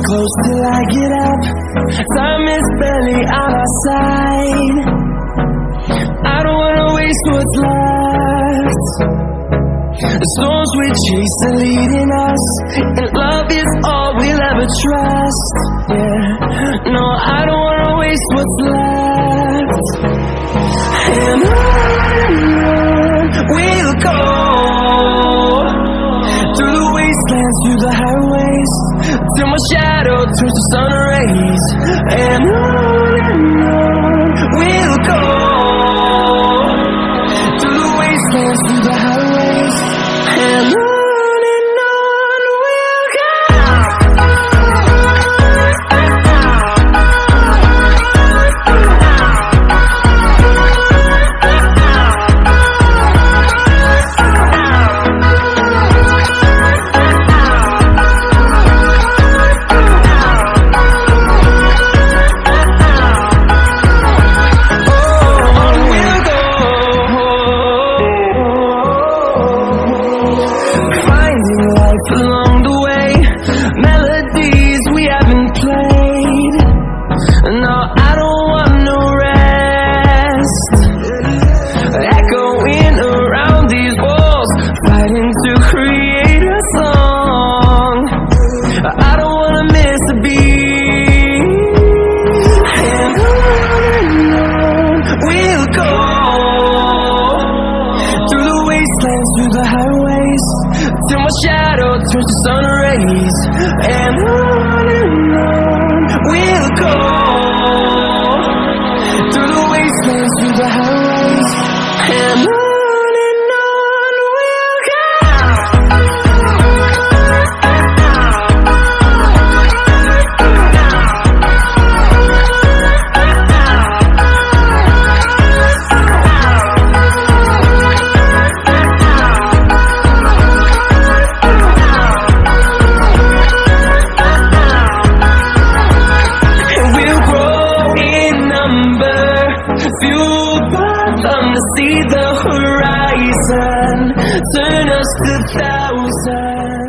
close till I get up. Time is barely on our side. I don't wanna waste what's left. The storms we chase are leading us, and love is all we'll ever trust. Yeah, no, I don't wanna waste what's left. And on we'll go, through the wastelands, through the highways, till my shadow turns to sun rays. And on we'll go, through the wastelands, through the highways, and on we'll go. Along the way, melodies we haven't played. No, I don't want no rest. Echoing around these walls, fighting to create a song. I don't wanna miss a beat. And on we'll go, through the wastelands, through the highways, till my shadow turns to sun rays. And on we'll go, through the wastelands, through the highways, and on we'll go. Fueled by them to see the horizon, turn us to thousands.